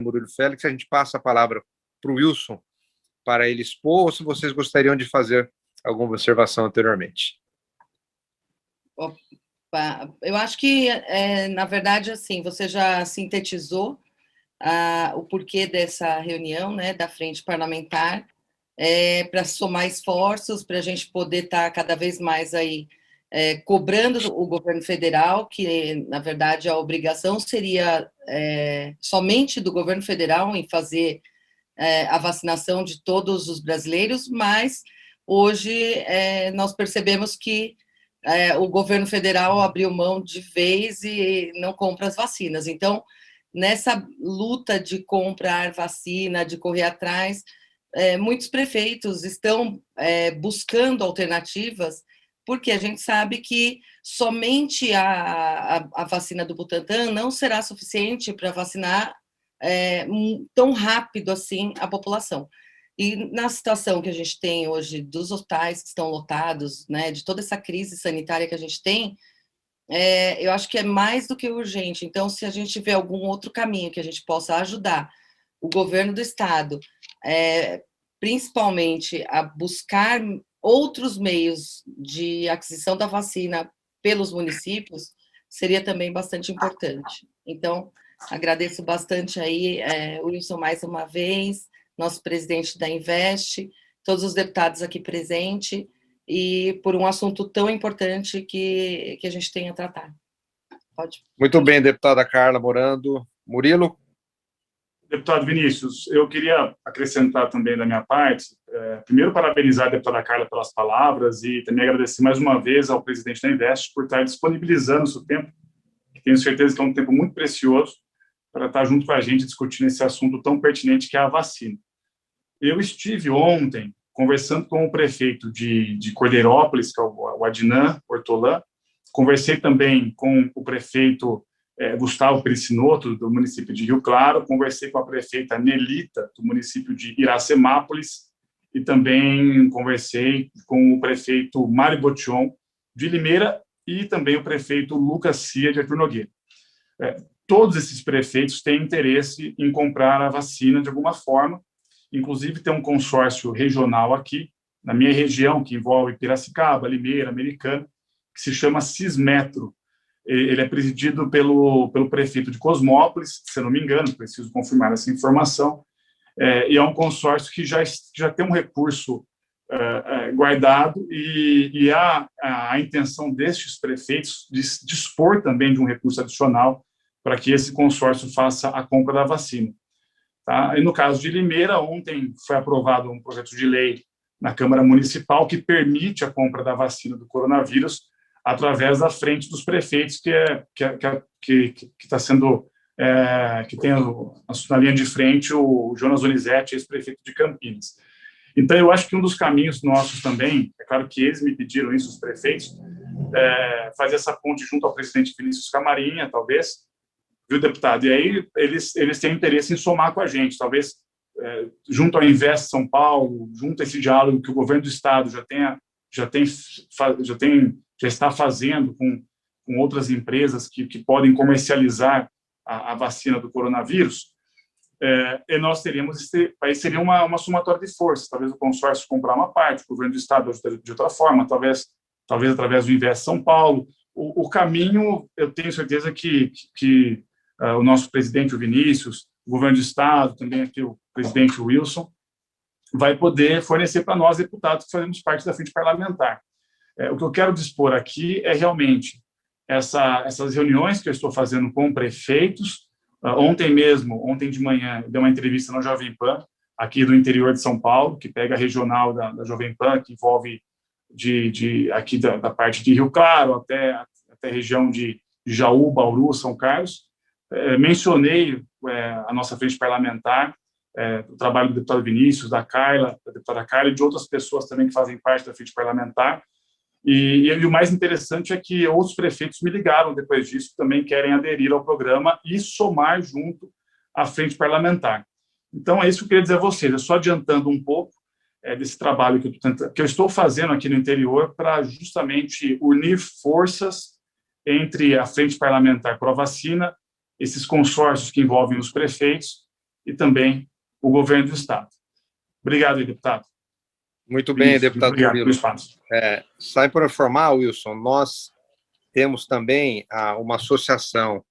Murilo Félix, a gente passa a palavra para o Wilson para ele expor, ou se vocês gostariam de fazer alguma observação anteriormente. Eu acho que, na verdade, assim, você já sintetizou o porquê dessa reunião, né, da Frente Parlamentar, para somar esforços, para a gente poder estar cada vez mais aí cobrando o governo federal, que, na verdade, a obrigação seria somente do governo federal em fazer a vacinação de todos os brasileiros, mas hoje nós percebemos que o governo federal abriu mão de vez e não compra as vacinas. Então, nessa luta de comprar vacina, de correr atrás, muitos prefeitos estão buscando alternativas, porque a gente sabe que somente a vacina do Butantan não será suficiente para vacinar tão rápido assim a população. E na situação que a gente tem hoje dos hospitais que estão lotados, né, de toda essa crise sanitária que a gente tem, eu acho que é mais do que urgente. Então, se a gente vê algum outro caminho que a gente possa ajudar o governo do estado, principalmente a buscar outros meios de aquisição da vacina pelos municípios, seria também bastante importante. Então, agradeço bastante aí, Wilson, mais uma vez, nosso presidente da Invest, todos os deputados aqui presentes, e por um assunto tão importante que a gente tem a tratar. Pode. Muito bem, deputada Carla Morando. Murilo? Deputado Vinícius, eu queria acrescentar também da minha parte, primeiro parabenizar a deputada Carla pelas palavras e também agradecer mais uma vez ao presidente da Invest por estar disponibilizando o seu tempo, que tenho certeza que é um tempo muito precioso, para estar junto com a gente discutindo esse assunto tão pertinente que é a vacina. Eu estive ontem conversando com o prefeito de Cordeirópolis, que é o Adnan Hortolã, conversei também com o prefeito Gustavo Pericinoto, do município de Rio Claro, conversei com a prefeita Nelita, do município de Iracemápolis, e também conversei com o prefeito Mário Botion, de Limeira, e também o prefeito Lucas Cia, de Artur Nogueira. Todos esses prefeitos têm interesse em comprar a vacina de alguma forma, inclusive tem um consórcio regional aqui, na minha região, que envolve Piracicaba, Limeira, Americana, que se chama Cismetro. Ele é presidido pelo prefeito de Cosmópolis, se eu não me engano, preciso confirmar essa informação, e é um consórcio que já tem um recurso guardado e há a intenção destes prefeitos de dispor também de um recurso adicional para que esse consórcio faça a compra da vacina. Tá? E no caso de Limeira, ontem foi aprovado um projeto de lei na Câmara Municipal que permite a compra da vacina do coronavírus através da frente dos prefeitos, que está sendo, que tem na linha de frente o Jonas Donizete, ex-prefeito de Campinas. Então, eu acho que um dos caminhos nossos também, é claro que eles me pediram isso, os prefeitos, fazer essa ponte junto ao presidente Vinícius Camarinha, talvez, viu, deputado? E aí eles têm interesse em somar com a gente, talvez junto ao Invest São Paulo, junto a esse diálogo que o governo do estado já está fazendo com outras empresas que podem comercializar a vacina do coronavírus, e nós teríamos, aí seria uma somatória de forças, talvez o consórcio comprar uma parte, o governo do estado de outra forma, talvez através do Invest São Paulo. O caminho, eu tenho certeza que o nosso presidente, o Vinícius, o governo do estado, também aqui o presidente Wilson, vai poder fornecer para nós, deputados, que fazemos parte da frente parlamentar. O que eu quero dispor aqui é realmente essas reuniões que eu estou fazendo com prefeitos. Ontem de manhã, dei uma entrevista na Jovem Pan, aqui do interior de São Paulo, que pega a regional da Jovem Pan, que envolve aqui da parte de Rio Claro até a região de Jaú, Bauru, São Carlos. Mencionei a nossa frente parlamentar, o trabalho do deputado Vinícius, da deputada Carla e de outras pessoas também que fazem parte da frente parlamentar. E o mais interessante é que outros prefeitos me ligaram depois disso, também querem aderir ao programa e somar junto à frente parlamentar. Então, é isso que eu queria dizer a vocês, só adiantando um pouco desse trabalho que eu estou fazendo aqui no interior para justamente unir forças entre a frente parlamentar pró-vacina, esses consórcios que envolvem os prefeitos e também o governo do Estado. Obrigado, deputado. Muito bem, Isso, deputado obrigado Murilo. pelo espaço. Só para informar, Wilson, nós temos também uma associação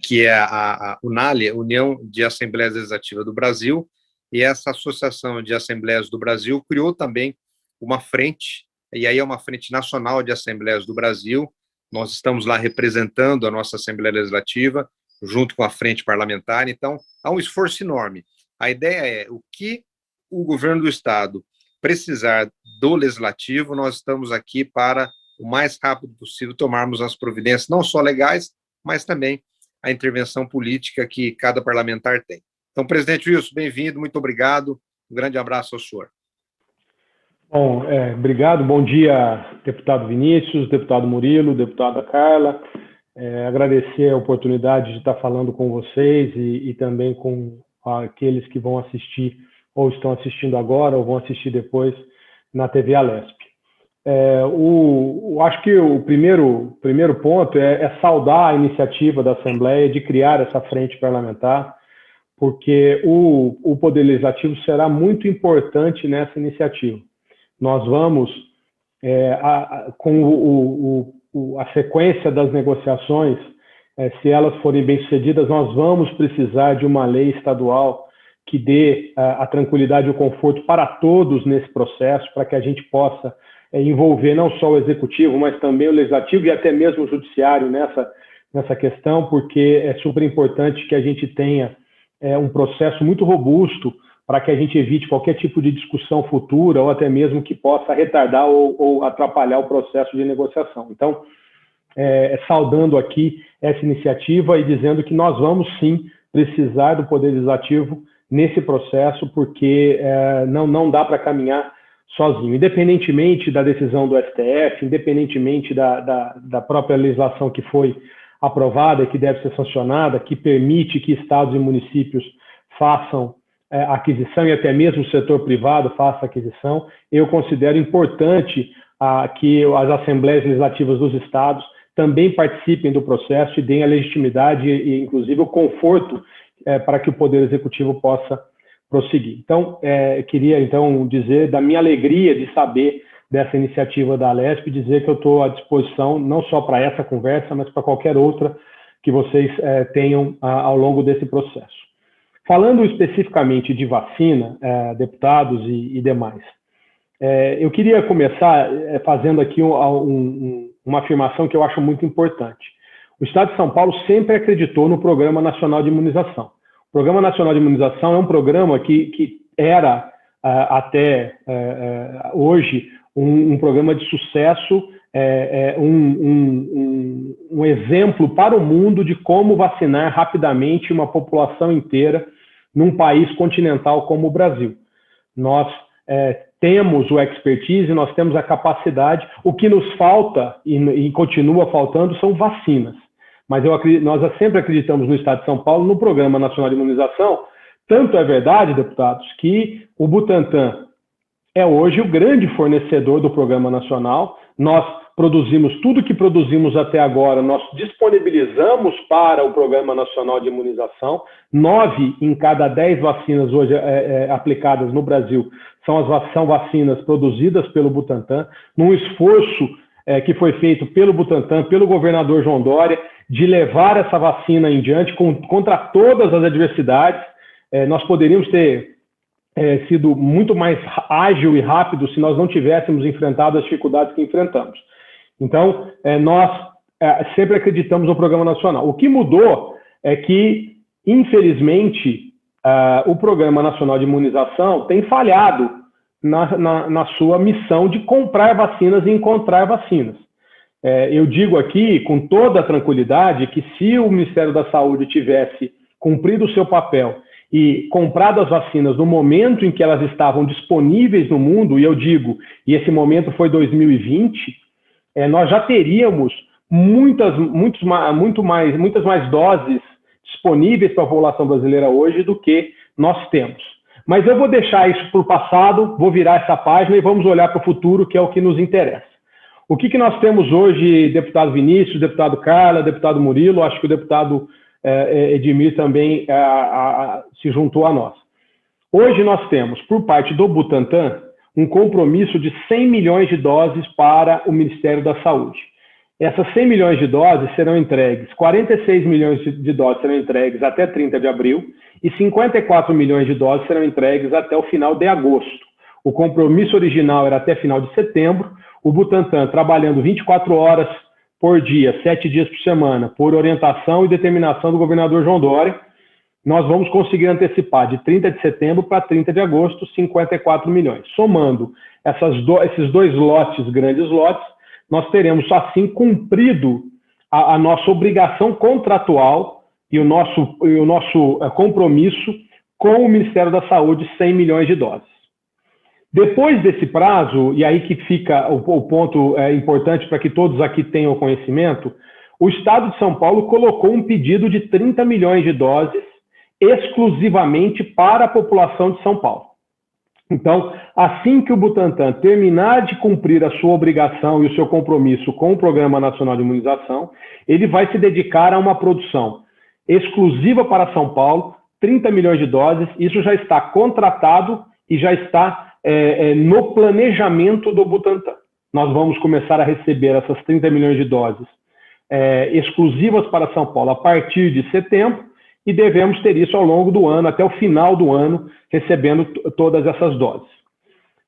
que é a UNALE, União de Assembleias Legislativas do Brasil, e essa Associação de Assembleias do Brasil criou também uma frente, e aí é uma frente nacional de Assembleias do Brasil. Nós estamos lá representando a nossa Assembleia Legislativa, junto com a frente parlamentar, então há um esforço enorme. A ideia é o que o governo do Estado precisar do Legislativo, nós estamos aqui para, o mais rápido possível, tomarmos as providências, não só legais, mas também a intervenção política que cada parlamentar tem. Então, presidente Wilson, bem-vindo, muito obrigado, um grande abraço ao senhor. Bom, obrigado, bom dia, deputado Vinícius, deputado Murilo, deputada Carla, agradecer a oportunidade de estar falando com vocês e também com aqueles que vão assistir ou estão assistindo agora ou vão assistir depois na TV Alesp. Acho que o primeiro ponto é saudar a iniciativa da Assembleia de criar essa frente parlamentar, porque o Poder Legislativo será muito importante nessa iniciativa. Nós vamos, com a sequência das negociações, se elas forem bem-sucedidas, nós vamos precisar de uma lei estadual que dê a tranquilidade e o conforto para todos nesse processo, para que a gente possa envolver não só o Executivo, mas também o Legislativo e até mesmo o Judiciário nessa questão, porque é super importante que a gente tenha um processo muito robusto para que a gente evite qualquer tipo de discussão futura ou até mesmo que possa retardar ou atrapalhar o processo de negociação. Então, saudando aqui essa iniciativa e dizendo que nós vamos sim precisar do Poder Legislativo nesse processo, porque não dá para caminhar sozinho. Independentemente da decisão do STF, independentemente da própria legislação que foi aprovada e que deve ser sancionada, que permite que estados e municípios façam aquisição e até mesmo o setor privado faça aquisição, eu considero importante que as assembleias legislativas dos estados também participem do processo e deem a legitimidade e, inclusive, o conforto para que o Poder Executivo possa prosseguir. Então, queria, dizer da minha alegria de saber dessa iniciativa da Alesp, dizer que eu estou à disposição não só para essa conversa, mas para qualquer outra que vocês tenham ao longo desse processo. Falando especificamente de vacina, deputados e demais, eu queria começar fazendo aqui uma afirmação que eu acho muito importante. O Estado de São Paulo sempre acreditou no Programa Nacional de Imunização. O Programa Nacional de Imunização é um programa que era, até hoje, um programa de sucesso, um exemplo para o mundo de como vacinar rapidamente uma população inteira num país continental como o Brasil. Nós temos o expertise, nós temos a capacidade, o que nos falta e continua faltando são vacinas. Mas nós sempre acreditamos no Estado de São Paulo, no Programa Nacional de Imunização. Tanto é verdade, deputados, que o Butantan é hoje o grande fornecedor do Programa Nacional. Nós produzimos tudo que produzimos até agora, nós disponibilizamos para o Programa Nacional de Imunização. 9 em cada 10 vacinas hoje aplicadas no Brasil são vacinas produzidas pelo Butantan, num esforço que foi feito pelo Butantan, pelo governador João Dória, de levar essa vacina em diante contra todas as adversidades. Nós poderíamos ter sido muito mais ágil e rápido se nós não tivéssemos enfrentado as dificuldades que enfrentamos. Então, nós sempre acreditamos no Programa Nacional. O que mudou é que, infelizmente, o Programa Nacional de Imunização tem falhado na sua missão de comprar vacinas e encontrar vacinas. Eu digo aqui, com toda a tranquilidade, que se o Ministério da Saúde tivesse cumprido o seu papel e comprado as vacinas no momento em que elas estavam disponíveis no mundo, e eu digo, e esse momento foi 2020, nós já teríamos muitas mais doses disponíveis para a população brasileira hoje do que nós temos. Mas eu vou deixar isso para o passado, vou virar essa página e vamos olhar para o futuro, que é o que nos interessa. O que nós temos hoje, deputado Vinícius, deputado Carla, deputado Murilo, acho que o deputado Edmir também se juntou a nós. Hoje nós temos, por parte do Butantan, um compromisso de 100 milhões de doses para o Ministério da Saúde. Essas 100 milhões de doses serão entregues, 46 milhões de doses serão entregues até 30 de abril e 54 milhões de doses serão entregues até o final de agosto. O compromisso original era até final de setembro. O Butantan, trabalhando 24 horas por dia, 7 dias por semana, por orientação e determinação do governador João Dória, nós vamos conseguir antecipar de 30 de setembro para 30 de agosto 54 milhões. Somando esses dois lotes, grandes lotes, nós teremos assim cumprido a nossa obrigação contratual e o nosso compromisso com o Ministério da Saúde, 100 milhões de doses. Depois desse prazo, e aí que fica o ponto importante para que todos aqui tenham conhecimento, o Estado de São Paulo colocou um pedido de 30 milhões de doses exclusivamente para a população de São Paulo. Então, assim que o Butantan terminar de cumprir a sua obrigação e o seu compromisso com o Programa Nacional de Imunização, ele vai se dedicar a uma produção exclusiva para São Paulo, 30 milhões de doses. Isso já está contratado e já está no planejamento do Butantan. Nós vamos começar a receber essas 30 milhões de doses exclusivas para São Paulo a partir de setembro e devemos ter isso ao longo do ano, até o final do ano, recebendo todas essas doses.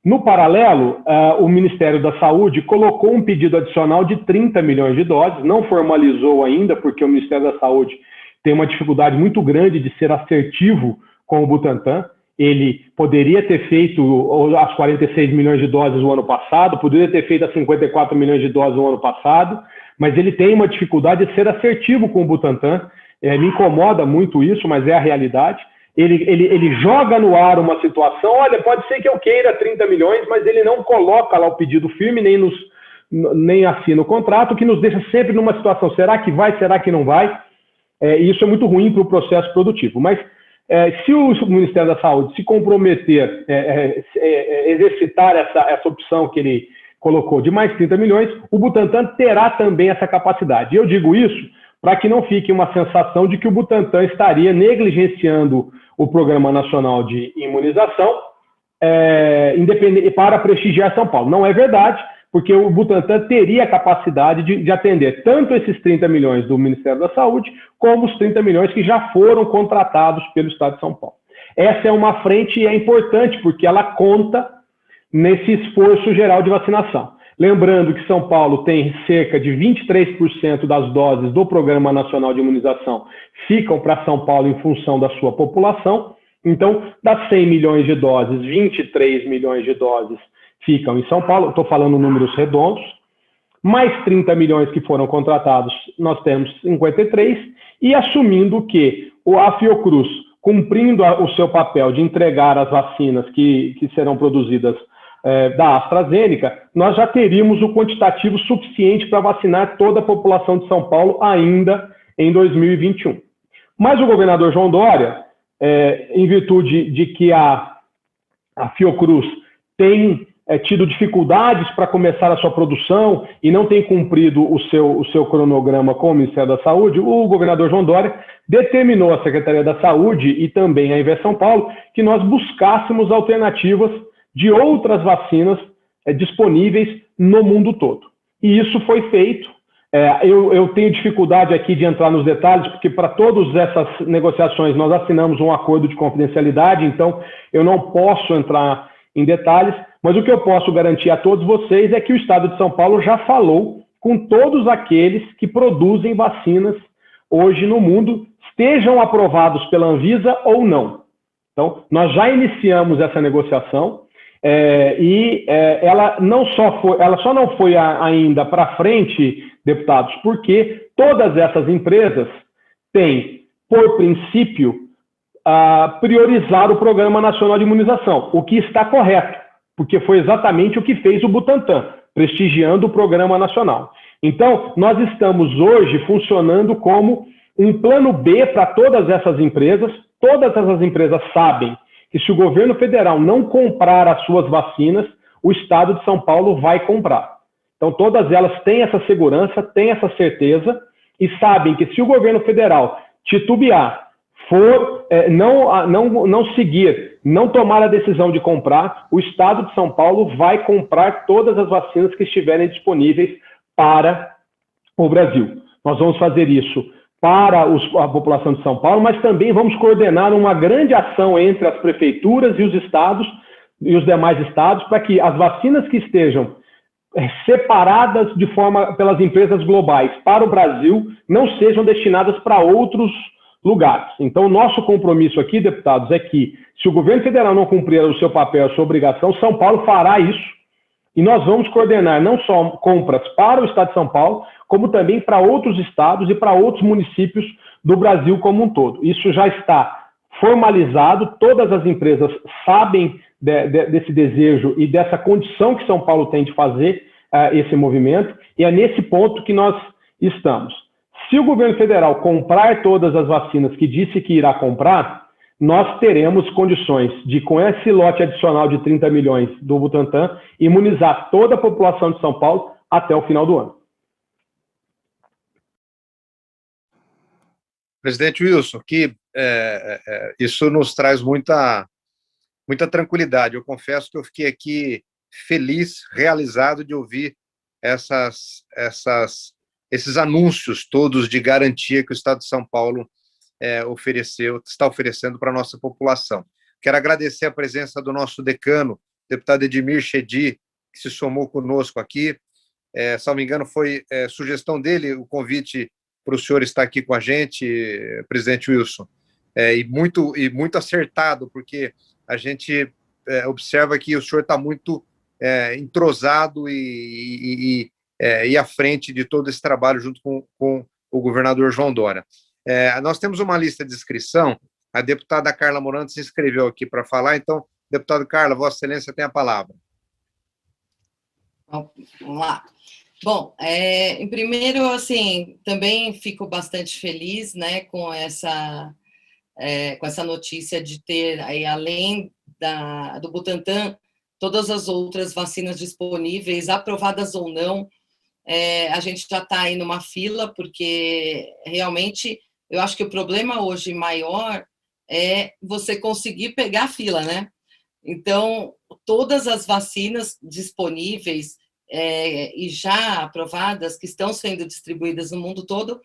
No paralelo, o Ministério da Saúde colocou um pedido adicional de 30 milhões de doses, não formalizou ainda, porque o Ministério da Saúde tem uma dificuldade muito grande de ser assertivo com o Butantan. Ele poderia ter feito as 46 milhões de doses no ano passado, poderia ter feito as 54 milhões de doses no ano passado, mas ele tem uma dificuldade de ser assertivo com o Butantan. Me incomoda muito isso, mas é a realidade. Ele joga no ar uma situação, olha, pode ser que eu queira 30 milhões, mas ele não coloca lá o pedido firme, nem assina o contrato, que nos deixa sempre numa situação, será que vai, será que não vai? E isso é muito ruim para o processo produtivo. Mas se o Ministério da Saúde se comprometer, exercitar essa opção que ele colocou de mais 30 milhões, o Butantan terá também essa capacidade. E eu digo isso para que não fique uma sensação de que o Butantan estaria negligenciando o Programa Nacional de Imunização para prestigiar São Paulo. Não é verdade, porque o Butantan teria a capacidade de atender tanto esses 30 milhões do Ministério da Saúde, como os 30 milhões que já foram contratados pelo Estado de São Paulo. Essa é uma frente e é importante, porque ela conta nesse esforço geral de vacinação. Lembrando que São Paulo tem cerca de 23% das doses do Programa Nacional de Imunização ficam para São Paulo em função da sua população. Então, das 100 milhões de doses, 23 milhões de doses ficam em São Paulo, estou falando números redondos, mais 30 milhões que foram contratados, nós temos 53, e assumindo que a Fiocruz, cumprindo o seu papel de entregar as vacinas que serão produzidas da AstraZeneca, nós já teríamos o quantitativo suficiente para vacinar toda a população de São Paulo ainda em 2021. Mas o governador João Dória, em virtude de que a Fiocruz tem tido dificuldades para começar a sua produção e não tem cumprido o seu cronograma com o Ministério da Saúde, o governador João Dória determinou à Secretaria da Saúde e também à Invest São Paulo que nós buscássemos alternativas de outras vacinas disponíveis no mundo todo. E isso foi feito. Eu tenho dificuldade aqui de entrar nos detalhes, porque para todas essas negociações nós assinamos um acordo de confidencialidade, então eu não posso entrar em detalhes, mas o que eu posso garantir a todos vocês é que o Estado de São Paulo já falou com todos aqueles que produzem vacinas hoje no mundo, estejam aprovados pela Anvisa ou não. Então, nós já iniciamos essa negociação, ela só não foi ainda para frente, deputados, porque todas essas empresas têm, por princípio, priorizar o Programa Nacional de Imunização, o que está correto, porque foi exatamente o que fez o Butantan, prestigiando o Programa Nacional. Então, nós estamos hoje funcionando como um plano B para todas essas empresas. Todas essas empresas sabem que se o governo federal não comprar as suas vacinas, o Estado de São Paulo vai comprar. Então, todas elas têm essa segurança, têm essa certeza e sabem que se o governo federal titubear, não seguir, não tomar a decisão de comprar, o Estado de São Paulo vai comprar todas as vacinas que estiverem disponíveis para o Brasil. Nós vamos fazer isso para a população de São Paulo, mas também vamos coordenar uma grande ação entre as prefeituras e os estados e os demais estados para que as vacinas que estejam separadas pelas empresas globais para o Brasil não sejam destinadas para outros lugares. Então, o nosso compromisso aqui, deputados, é que se o governo federal não cumprir o seu papel, a sua obrigação, São Paulo fará isso e nós vamos coordenar não só compras para o estado de São Paulo, como também para outros estados e para outros municípios do Brasil como um todo. Isso já está formalizado, todas as empresas sabem desse desejo e dessa condição que São Paulo tem de fazer esse movimento, e é nesse ponto que nós estamos. Se o governo federal comprar todas as vacinas que disse que irá comprar, nós teremos condições de, com esse lote adicional de 30 milhões do Butantan, imunizar toda a população de São Paulo até o final do ano. Presidente Wilson, isso nos traz muita tranquilidade. Eu confesso que eu fiquei aqui feliz, realizado de ouvir esses anúncios todos de garantia que o Estado de São Paulo está oferecendo para a nossa população. Quero agradecer a presença do nosso decano, deputado Edmir Chedi, que se somou conosco aqui. Se não me engano, foi sugestão dele o convite para o senhor estar aqui com a gente, presidente Wilson, e muito acertado, porque a gente observa que o senhor está muito entrosado e à frente de todo esse trabalho junto com o governador João Dória. Nós temos uma lista de inscrição, a deputada Carla Morante se inscreveu aqui para falar, então, deputada Carla, Vossa Excelência tem a palavra. Vamos lá. Bom, em primeiro, assim, também fico bastante feliz, né, com essa notícia de ter, aí, além do Butantan, todas as outras vacinas disponíveis, aprovadas ou não. A gente já está aí numa fila, porque realmente eu acho que o problema hoje maior é você conseguir pegar a fila, né? Então, todas as vacinas disponíveis e já aprovadas, que estão sendo distribuídas no mundo todo,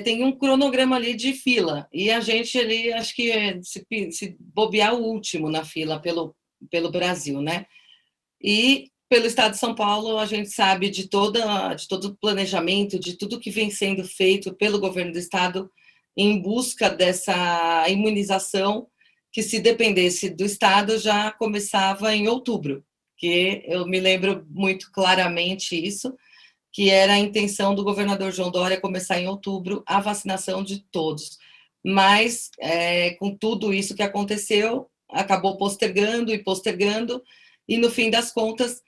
tem um cronograma ali de fila, e a gente ali, acho que se bobear o último na fila pelo Brasil, né? E pelo Estado de São Paulo, a gente sabe de todo o planejamento, de tudo que vem sendo feito pelo governo do Estado em busca dessa imunização, que se dependesse do Estado já começava em outubro, que eu me lembro muito claramente isso, que era a intenção do governador João Dória começar em outubro a vacinação de todos. Mas, com tudo isso que aconteceu, acabou postergando, e no fim das contas,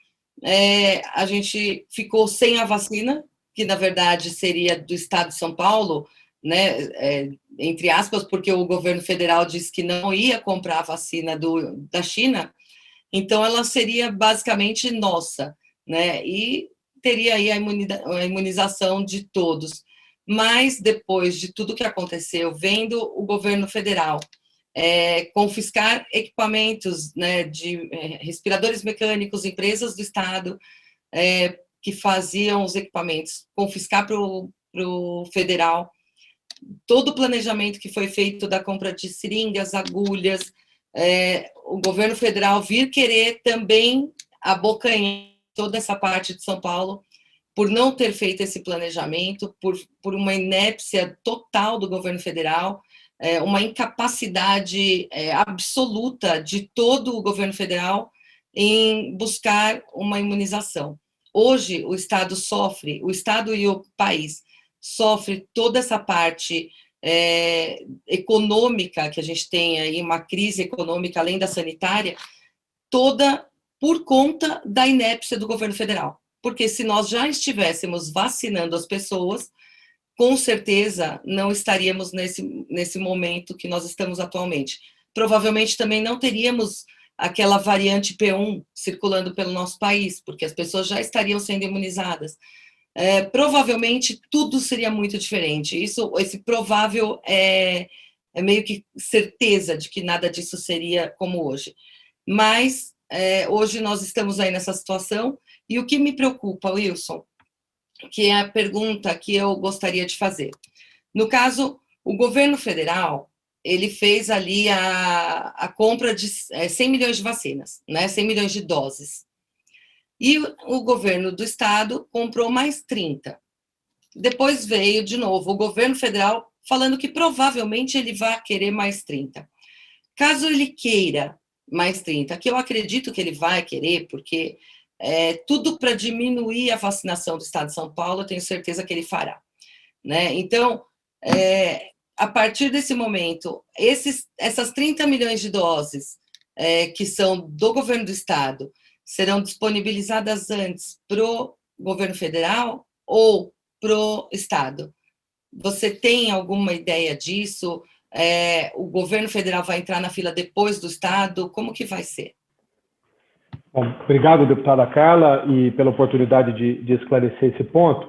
a gente ficou sem a vacina, que na verdade seria do Estado de São Paulo, né, entre aspas, porque o governo federal disse que não ia comprar a vacina da China, então ela seria basicamente nossa, né, e teria aí a imunização de todos. Mas depois de tudo que aconteceu, vendo o governo federal confiscar equipamentos, né, de respiradores mecânicos, empresas do Estado que faziam os equipamentos, confiscar para o federal, todo o planejamento que foi feito da compra de seringas, agulhas, o governo federal vir querer também abocanhar toda essa parte de São Paulo, por não ter feito esse planejamento, por uma inépcia total do governo federal, uma incapacidade absoluta de todo o governo federal em buscar uma imunização. Hoje, o Estado e o país sofre toda essa parte econômica, que a gente tem aí uma crise econômica, além da sanitária, toda por conta da inépcia do governo federal. Porque se nós já estivéssemos vacinando as pessoas, com certeza não estaríamos nesse momento que nós estamos atualmente. Provavelmente também não teríamos aquela variante P1 circulando pelo nosso país, porque as pessoas já estariam sendo imunizadas. provavelmente tudo seria muito diferente. Esse provável é meio que certeza de que nada disso seria como hoje. Mas hoje nós estamos aí nessa situação, e o que me preocupa, Wilson, que é a pergunta que eu gostaria de fazer. No caso, o governo federal, ele fez ali a compra de 100 milhões de vacinas, né? 100 milhões de doses. E o governo do estado comprou mais 30. Depois veio, de novo, o governo federal falando que provavelmente ele vai querer mais 30. Caso ele queira mais 30, que eu acredito que ele vai querer, porque tudo para diminuir a vacinação do estado de São Paulo, eu tenho certeza que ele fará, né? Então, a partir desse momento, essas 30 milhões de doses que são do governo do estado serão disponibilizadas antes para o governo federal ou para o estado? Você tem alguma ideia disso? O governo federal vai entrar na fila depois do estado? Como que vai ser? Bom, obrigado, deputada Carla, e pela oportunidade de esclarecer esse ponto.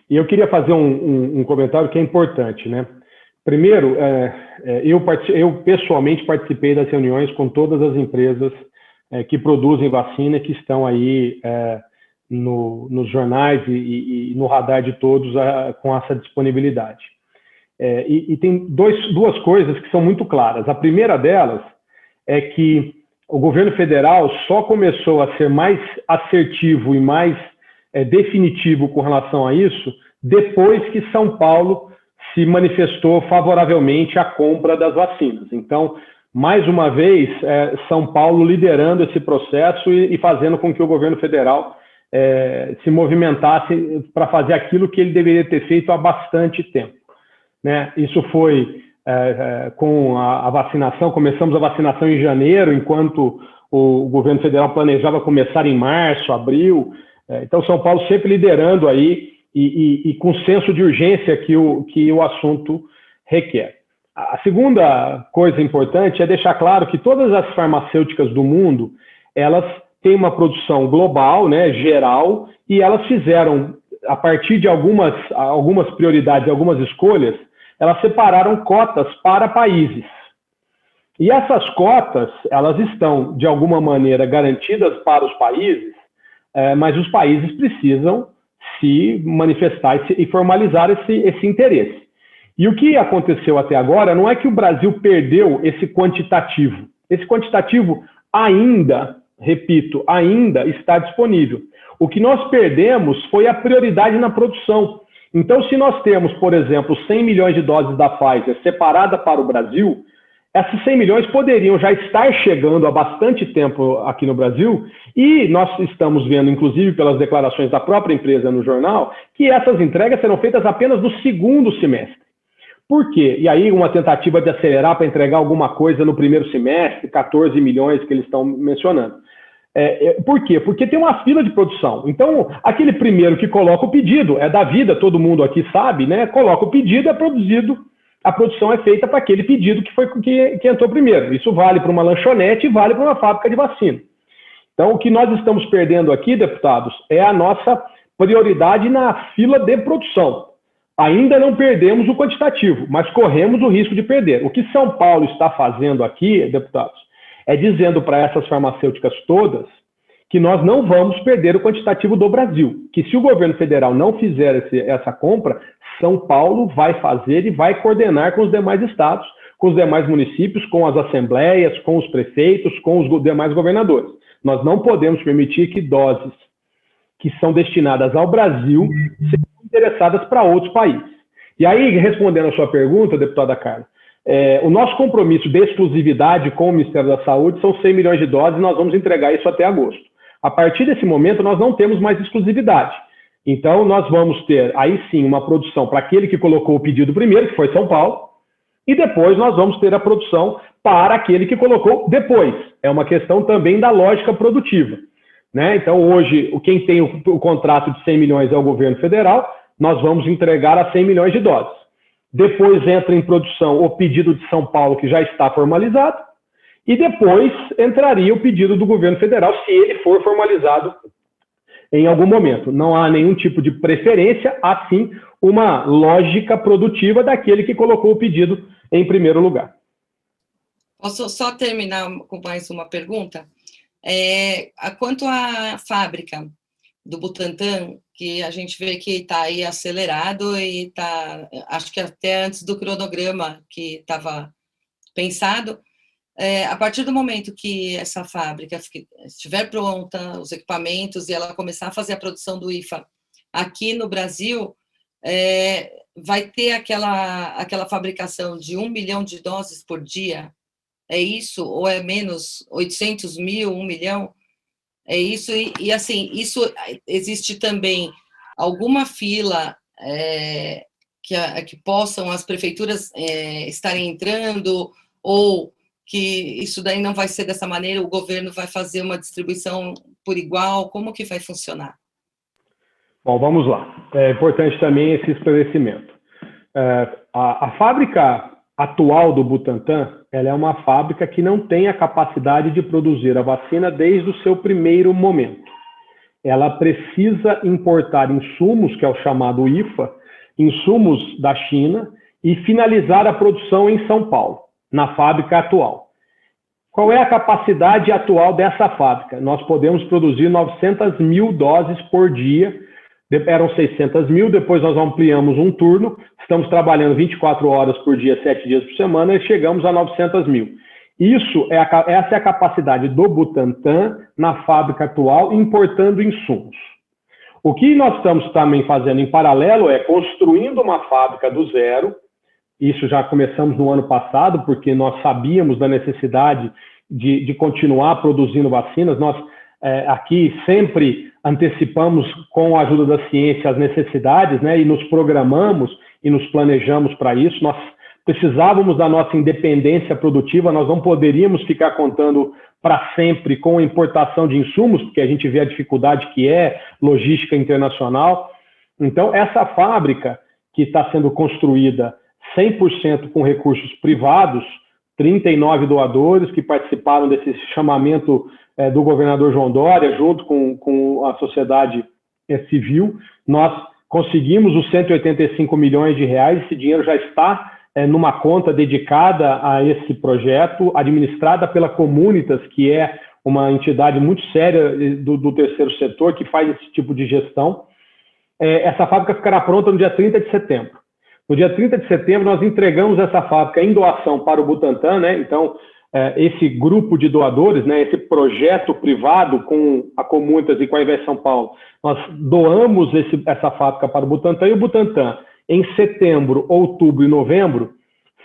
E eu queria fazer um comentário que é importante, né? Primeiro, eu pessoalmente participei das reuniões com todas as empresas que produzem vacina, que estão aí nos jornais e no radar de todos com essa disponibilidade. E tem duas coisas que são muito claras. A primeira delas é que o governo federal só começou a ser mais assertivo e mais definitivo com relação a isso depois que São Paulo se manifestou favoravelmente à compra das vacinas. Então, mais uma vez, São Paulo liderando esse processo e fazendo com que o governo federal se movimentasse para fazer aquilo que ele deveria ter feito há bastante tempo, né? Isso foi com a vacinação, começamos a vacinação em janeiro, enquanto o governo federal planejava começar em março, abril. Então, São Paulo sempre liderando aí e com senso de urgência que o assunto requer. A segunda coisa importante é deixar claro que todas as farmacêuticas do mundo, elas têm uma produção global, né, geral, e elas fizeram, a partir de algumas prioridades, algumas escolhas, elas separaram cotas para países. E essas cotas, elas estão, de alguma maneira, garantidas para os países, mas os países precisam se manifestar e formalizar esse interesse. E o que aconteceu até agora não é que o Brasil perdeu esse quantitativo. Esse quantitativo ainda, repito, ainda está disponível. O que nós perdemos foi a prioridade na produção. Então, se nós temos, por exemplo, 100 milhões de doses da Pfizer separada para o Brasil, esses 100 milhões poderiam já estar chegando há bastante tempo aqui no Brasil, e nós estamos vendo, inclusive pelas declarações da própria empresa no jornal, que essas entregas serão feitas apenas no segundo semestre. Por quê? E aí uma tentativa de acelerar para entregar alguma coisa no primeiro semestre, 14 milhões que eles estão mencionando. Por quê? Porque tem uma fila de produção. Então, aquele primeiro que coloca o pedido, é da vida, todo mundo aqui sabe, né? Coloca o pedido, é produzido, a produção é feita para aquele pedido que entrou primeiro. Isso vale para uma lanchonete e vale para uma fábrica de vacina. Então, o que nós estamos perdendo aqui, deputados, é a nossa prioridade na fila de produção. Ainda não perdemos o quantitativo, mas corremos o risco de perder. O que São Paulo está fazendo aqui, deputados, é dizendo para essas farmacêuticas todas que nós não vamos perder o quantitativo do Brasil, que se o governo federal não fizer essa compra, São Paulo vai fazer e vai coordenar com os demais estados, com os demais municípios, com as assembleias, com os prefeitos, com os demais governadores. Nós não podemos permitir que doses que são destinadas ao Brasil sejam interessadas para outros países. E aí, respondendo a sua pergunta, deputada Carla, o nosso compromisso de exclusividade com o Ministério da Saúde são 100 milhões de doses e nós vamos entregar isso até agosto. A partir desse momento, nós não temos mais exclusividade. Então, nós vamos ter, aí sim, uma produção para aquele que colocou o pedido primeiro, que foi São Paulo, e depois nós vamos ter a produção para aquele que colocou depois. É uma questão também da lógica produtiva, né? Então, hoje, quem tem o contrato de 100 milhões é o governo federal, nós vamos entregar a 100 milhões de doses. Depois entra em produção o pedido de São Paulo, que já está formalizado, e depois entraria o pedido do governo federal, se ele for formalizado em algum momento. Não há nenhum tipo de preferência, há sim uma lógica produtiva daquele que colocou o pedido em primeiro lugar. Posso só terminar com mais uma pergunta? Quanto à fábrica do Butantan, que a gente vê que está aí acelerado e está, acho que até antes do cronograma que estava pensado, a partir do momento que essa fábrica estiver pronta, os equipamentos, e ela começar a fazer a produção do IFA aqui no Brasil, vai ter aquela fabricação de 1 milhão de doses por dia? É isso? Ou é menos? 800 mil, 1 milhão? É isso? E assim, isso existe também alguma fila que possam as prefeituras estarem entrando, ou que isso daí não vai ser dessa maneira, o governo vai fazer uma distribuição por igual? Como que vai funcionar? Bom, vamos lá. É importante também esse esclarecimento. A fábrica atual do Butantan, ela é uma fábrica que não tem a capacidade de produzir a vacina desde o seu primeiro momento. Ela precisa importar insumos, que é o chamado IFA, insumos da China, e finalizar a produção em São Paulo, na fábrica atual. Qual é a capacidade atual dessa fábrica? Nós podemos produzir 900 mil doses por dia, eram 600 mil, depois nós ampliamos um turno, estamos trabalhando 24 horas por dia, 7 dias por semana, e chegamos a 900 mil. Essa é a capacidade do Butantan na fábrica atual, importando insumos. O que nós estamos também fazendo em paralelo é construindo uma fábrica do zero. Isso já começamos no ano passado, porque nós sabíamos da necessidade de continuar produzindo vacinas. Nós aqui sempre antecipamos, com a ajuda da ciência, as necessidades, né, e nos programamos e nos planejamos para isso. Nós precisávamos da nossa independência produtiva, nós não poderíamos ficar contando para sempre com a importação de insumos, porque a gente vê a dificuldade que é logística internacional. Então, essa fábrica que está sendo construída 100% com recursos privados, 39 doadores que participaram desse chamamento do governador João Dória, junto com a sociedade civil, nós conseguimos os 185 milhões de reais, esse dinheiro já está numa conta dedicada a esse projeto, administrada pela Comunitas, que é uma entidade muito séria do terceiro setor, que faz esse tipo de gestão. Essa fábrica ficará pronta no dia 30 de setembro. No dia 30 de setembro, nós entregamos essa fábrica em doação para o Butantan, né? Então, esse grupo de doadores, né, esse projeto privado com a Comunitas e com a Invest São Paulo, nós doamos essa fábrica para o Butantan, e o Butantan, em setembro, outubro e novembro,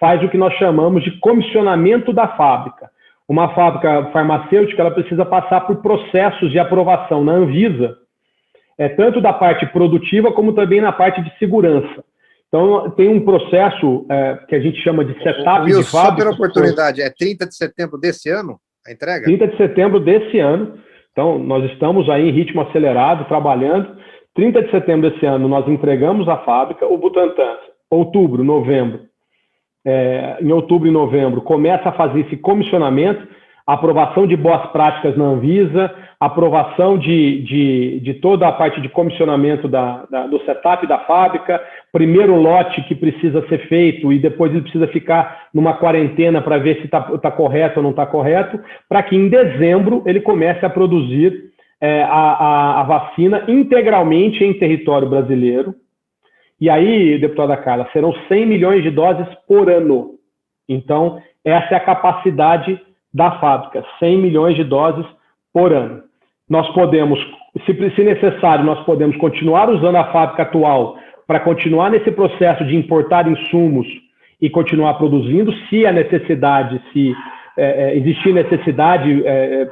faz o que nós chamamos de comissionamento da fábrica. Uma fábrica farmacêutica, ela precisa passar por processos de aprovação na Anvisa, tanto da parte produtiva como também na parte de segurança. Então, tem um processo que a gente chama de setup de fábrica. Só pela oportunidade, é 30 de setembro desse ano a entrega? 30 de setembro desse ano. Então, nós estamos aí em ritmo acelerado, trabalhando. 30 de setembro desse ano, nós entregamos a fábrica. O Butantan, outubro, novembro, em outubro e novembro, começa a fazer esse comissionamento, aprovação de boas práticas na Anvisa, aprovação de toda a parte de comissionamento do setup da fábrica, primeiro lote que precisa ser feito e depois ele precisa ficar numa quarentena para ver se está correto ou não está correto, para que em dezembro ele comece a produzir a vacina integralmente em território brasileiro. E aí, deputada Carla, serão 100 milhões de doses por ano. Então, essa é a capacidade da fábrica, 100 milhões de doses por ano. Nós podemos, se necessário, nós podemos continuar usando a fábrica atual para continuar nesse processo de importar insumos e continuar produzindo, se a necessidade, se existir necessidade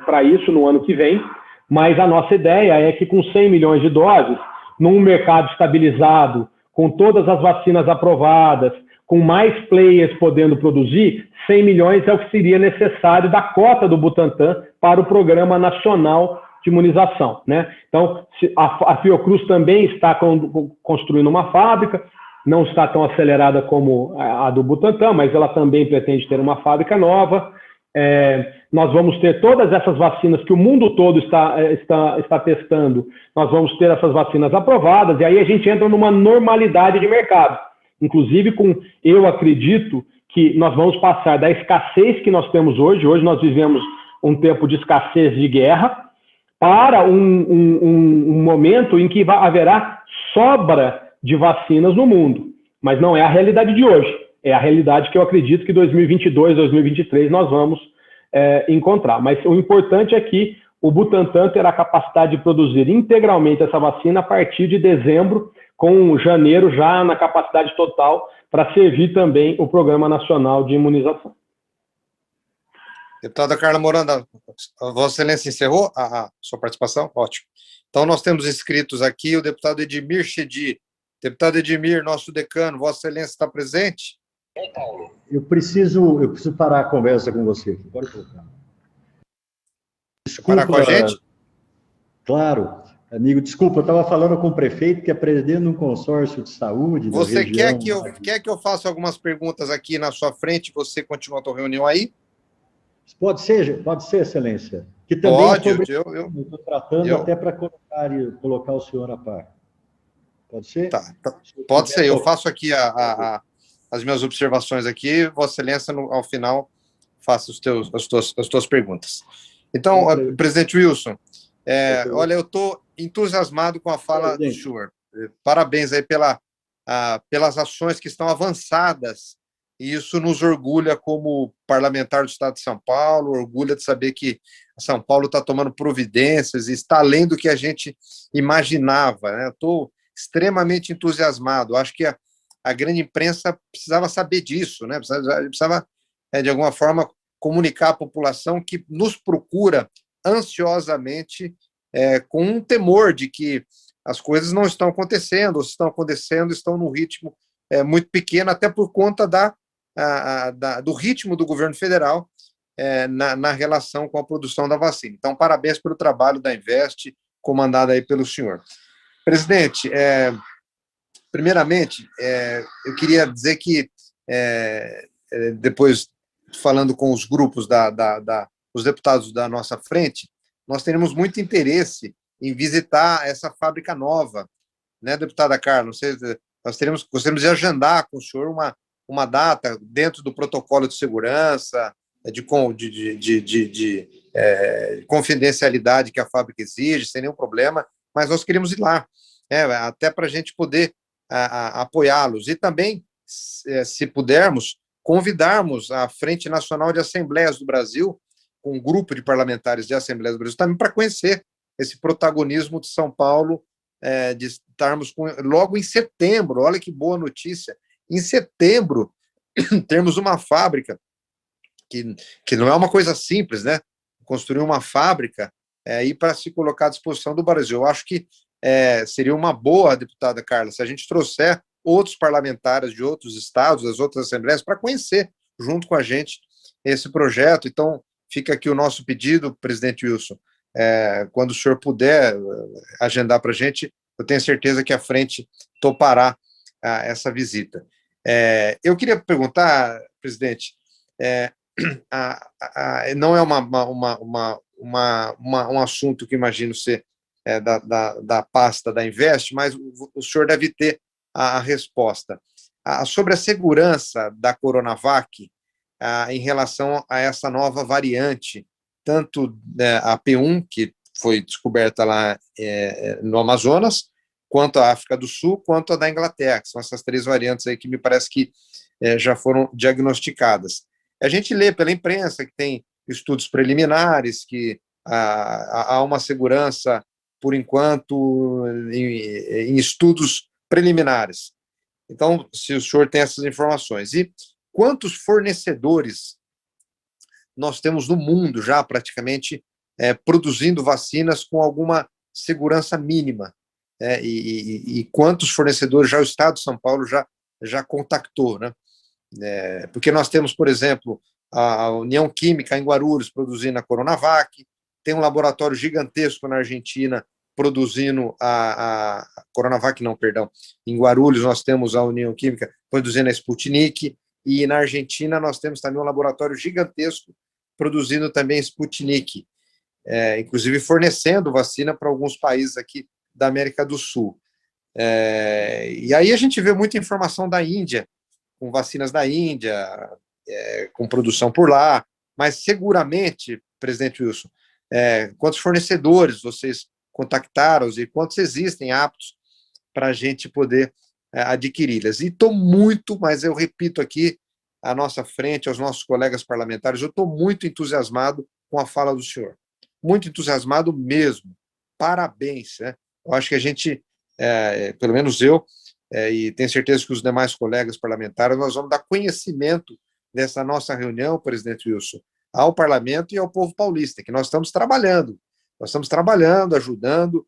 para isso no ano que vem, mas a nossa ideia é que com 100 milhões de doses, num mercado estabilizado, com todas as vacinas aprovadas, com mais players podendo produzir, 100 milhões é o que seria necessário da cota do Butantan para o Programa Nacional de Imunização, né? Então, a Fiocruz também está construindo uma fábrica, não está tão acelerada como a do Butantan, mas ela também pretende ter uma fábrica nova. nós vamos ter todas essas vacinas que o mundo todo está testando, nós vamos ter essas vacinas aprovadas, e aí a gente entra numa normalidade de mercado. Inclusive, eu acredito que nós vamos passar da escassez que nós temos hoje nós vivemos um tempo de escassez de guerra, para um momento em que haverá sobra de vacinas no mundo. Mas não é a realidade de hoje, é a realidade que eu acredito que 2022, 2023 nós vamos encontrar. Mas o importante é que o Butantan terá a capacidade de produzir integralmente essa vacina a partir de dezembro, com janeiro já na capacidade total, para servir também o Programa Nacional de Imunização. Deputada Carla Moranda, Vossa Excelência encerrou a sua participação? Ótimo. Então, nós temos inscritos aqui o deputado Edmir Chedi. Deputado Edmir, nosso decano, Vossa Excelência está presente? Eu preciso parar a conversa com você. Pode colocar. Desculpa, parar com a gente? Claro. Amigo, desculpa, eu estava falando com o prefeito, que é presidente de um consórcio de saúde. Você quer que eu faça algumas perguntas aqui na sua frente e você continua a tua reunião aí? Pode ser, Excelência. Que também pode, eu estou tratando até para colocar o senhor a par. Pode ser? Tá. Pode ser, eu faço aqui as minhas observações aqui, Vossa Excelência, ao final, faça as tuas perguntas. Então, presidente Wilson, olha, eu estou entusiasmado com a fala do senhor. Parabéns aí pelas ações que estão avançadas, e isso nos orgulha como parlamentar do Estado de São Paulo, orgulha de saber que São Paulo está tomando providências e está além do que a gente imaginava, né? Eu estou extremamente entusiasmado, acho que a grande imprensa precisava saber disso, né? Precisava de alguma forma, comunicar à população que nos procura ansiosamente, com um temor de que as coisas não estão acontecendo, ou se estão acontecendo, estão num ritmo muito pequeno, até por conta do ritmo do governo federal na relação com a produção da vacina. Então, parabéns pelo trabalho da Invest, comandada aí pelo senhor. Presidente, primeiramente, eu queria dizer que, depois, falando com os grupos, os deputados da nossa frente, nós teremos muito interesse em visitar essa fábrica nova, né, deputada Carla? Nós gostaríamos de agendar com o senhor uma data dentro do protocolo de segurança, de confidencialidade que a fábrica exige, sem nenhum problema, mas nós queremos ir lá, até para a gente poder apoiá-los. E também, se pudermos, convidarmos a Frente Nacional de Assembleias do Brasil, um grupo de parlamentares de Assembleias do Brasil, também para conhecer esse protagonismo de São Paulo, de estarmos logo em setembro, olha que boa notícia, em setembro, termos uma fábrica, que não é uma coisa simples, né? Construir uma fábrica e para se colocar à disposição do Brasil. Eu acho que seria uma boa, deputada Carla, se a gente trouxer outros parlamentares de outros estados, das outras assembleias, para conhecer, junto com a gente, esse projeto. Então, fica aqui o nosso pedido, presidente Wilson, quando o senhor puder agendar para a gente, eu tenho certeza que a frente topará essa visita. Eu queria perguntar, presidente, não é um assunto que imagino ser da pasta da Invest, mas o senhor deve ter a resposta. Sobre a segurança da Coronavac em relação a essa nova variante, tanto a P1, que foi descoberta lá no Amazonas, quanto a África do Sul, quanto a da Inglaterra, que são essas três variantes aí que me parece que já foram diagnosticadas. A gente lê pela imprensa que tem estudos preliminares, que há uma segurança, por enquanto, em estudos preliminares. Então, se o senhor tem essas informações. E quantos fornecedores nós temos no mundo já, praticamente, produzindo vacinas com alguma segurança mínima? E quantos fornecedores já o Estado de São Paulo já contactou, né? Porque nós temos, por exemplo, a União Química em Guarulhos produzindo a Coronavac, tem um laboratório gigantesco na Argentina produzindo a Coronavac, não, perdão, em Guarulhos nós temos a União Química produzindo a Sputnik, e na Argentina nós temos também um laboratório gigantesco produzindo também Sputnik, inclusive fornecendo vacina para alguns países aqui da América do Sul. E aí a gente vê muita informação da Índia, com vacinas da Índia, com produção por lá, mas seguramente, presidente Wilson, quantos fornecedores vocês contactaram e quantos existem aptos para a gente poder adquiri-las? E estou muito, mas eu repito aqui, à nossa frente, aos nossos colegas parlamentares, eu estou muito entusiasmado com a fala do senhor. Muito entusiasmado mesmo. Parabéns. Eu acho que a gente, pelo menos eu, e tenho certeza que os demais colegas parlamentares, nós vamos dar conhecimento dessa nossa reunião, presidente Wilson, ao parlamento e ao povo paulista, que nós estamos trabalhando. Nós estamos trabalhando, ajudando,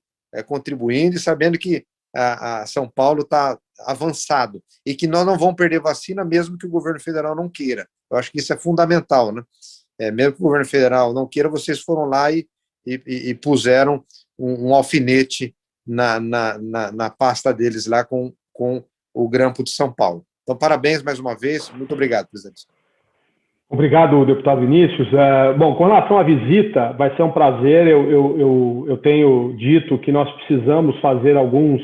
contribuindo e sabendo que a São Paulo está avançado e que nós não vamos perder vacina mesmo que o governo federal não queira. Eu acho que isso é fundamental, né? Mesmo que o governo federal não queira, vocês foram lá e puseram um alfinete na pasta deles lá com o grampo de São Paulo. Então, parabéns mais uma vez. Muito obrigado, presidente. Obrigado, deputado Vinícius. Bom, com relação à visita, vai ser um prazer. Eu tenho dito que nós precisamos fazer alguns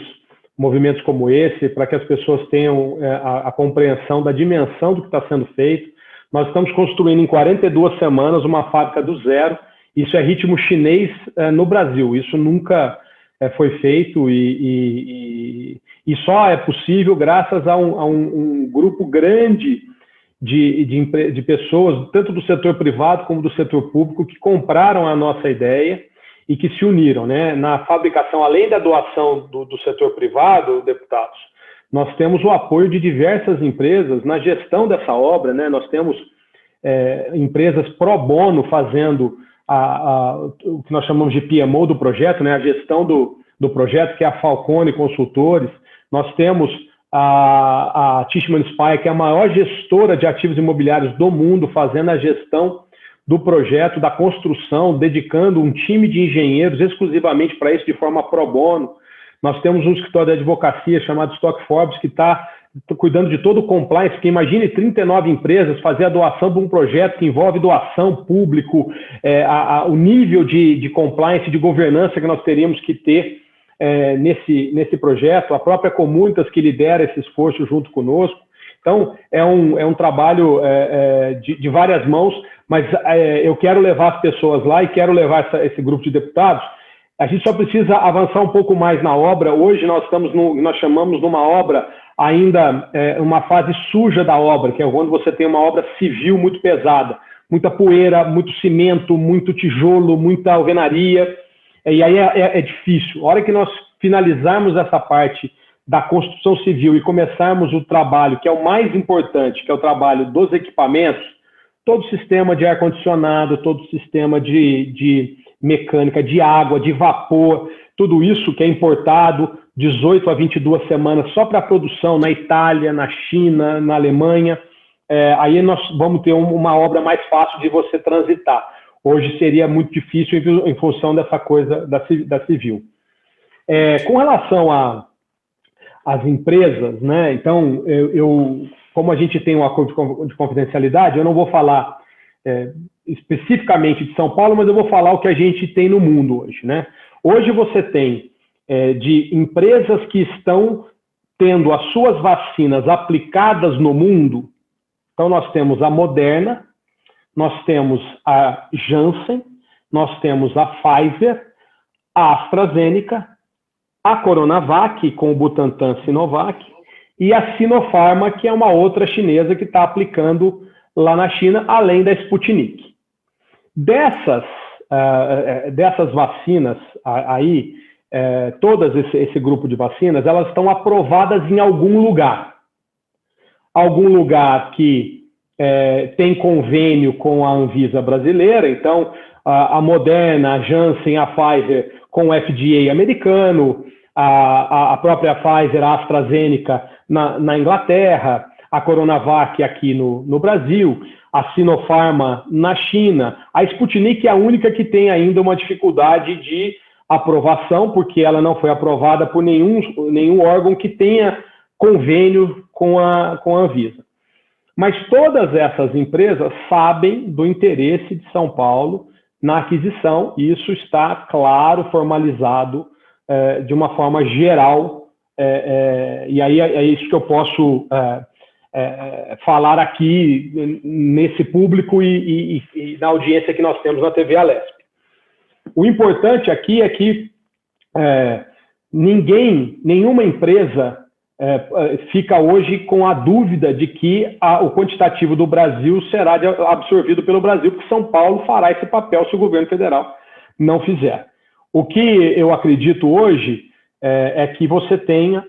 movimentos como esse para que as pessoas tenham a compreensão da dimensão do que está sendo feito. Nós estamos construindo em 42 semanas uma fábrica do zero. Isso é ritmo chinês no Brasil. Isso nunca foi feito e só é possível graças a um grupo grande de pessoas, tanto do setor privado como do setor público, que compraram a nossa ideia e que se uniram, né? Na fabricação, além da doação do setor privado, deputados, nós temos o apoio de diversas empresas na gestão dessa obra, né? Nós temos empresas pro bono fazendo o que nós chamamos de PMO do projeto, né? A gestão do projeto, que é a Falcone Consultores. Nós temos a Tishman Speyer, que é a maior gestora de ativos imobiliários do mundo, fazendo a gestão do projeto, da construção, dedicando um time de engenheiros exclusivamente para isso, de forma pro bono. Nós temos um escritório de advocacia chamado Stock Forbes, que está cuidando de todo o compliance, porque imagine 39 empresas fazer a doação de um projeto que envolve doação público, o nível de compliance, de governança que nós teríamos que ter nesse projeto, a própria Comunitas que lidera esse esforço junto conosco. Então, é um trabalho de várias mãos, mas eu quero levar as pessoas lá e quero levar esse grupo de deputados. A gente só precisa avançar um pouco mais na obra. Hoje nós estamos nós chamamos numa obra ainda uma fase suja da obra, que é quando você tem uma obra civil muito pesada, muita poeira, muito cimento, muito tijolo, muita alvenaria, e aí é difícil. A hora que nós finalizarmos essa parte da construção civil e começarmos o trabalho, que é o mais importante, que é o trabalho dos equipamentos, todo o sistema de ar-condicionado, todo o sistema de mecânica, de água, de vapor, tudo isso que é importado, 18 a 22 semanas só para a produção na Itália, na China, na Alemanha, aí nós vamos ter uma obra mais fácil de você transitar. Hoje seria muito difícil em função dessa coisa da civil. Com relação às empresas, né? Então, como a gente tem um acordo de confidencialidade, eu não vou falar especificamente de São Paulo, mas eu vou falar o que a gente tem no mundo hoje, né? Hoje você tem de empresas que estão tendo as suas vacinas aplicadas no mundo. Então, nós temos a Moderna, nós temos a Janssen, nós temos a Pfizer, a AstraZeneca, a Coronavac, com o Butantan Sinovac, e a Sinopharma, que é uma outra chinesa que está aplicando lá na China, além da Sputnik. Dessas vacinas aí, todas esse grupo de vacinas, elas estão aprovadas em algum lugar. Algum lugar que tem convênio com a Anvisa brasileira, então a Moderna, a Janssen, a Pfizer com o FDA americano, a própria Pfizer, a AstraZeneca na Inglaterra, a Coronavac aqui no Brasil, a Sinopharma na China. A Sputnik é a única que tem ainda uma dificuldade de aprovação, porque ela não foi aprovada por nenhum órgão que tenha convênio com a Anvisa. Mas todas essas empresas sabem do interesse de São Paulo na aquisição, e isso está claro, formalizado de uma forma geral, e aí é isso que eu posso falar aqui nesse público e na audiência que nós temos na TV Alesp. O importante aqui é que nenhuma empresa fica hoje com a dúvida de que o quantitativo do Brasil será absorvido pelo Brasil, porque São Paulo fará esse papel se o governo federal não fizer. O que eu acredito hoje é que você tenha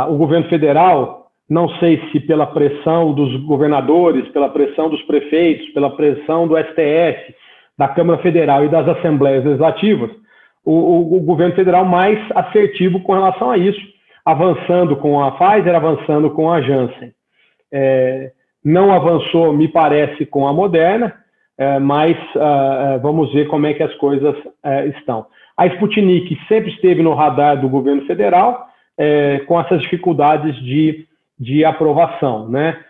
o governo federal, não sei se pela pressão dos governadores, pela pressão dos prefeitos, pela pressão do STF, da Câmara Federal e das Assembleias Legislativas, o governo federal mais assertivo com relação a isso, avançando com a Pfizer, avançando com a Janssen. Não avançou, me parece, com a Moderna, mas vamos ver como é que as coisas estão. A Sputnik sempre esteve no radar do governo federal, com essas dificuldades de aprovação, né?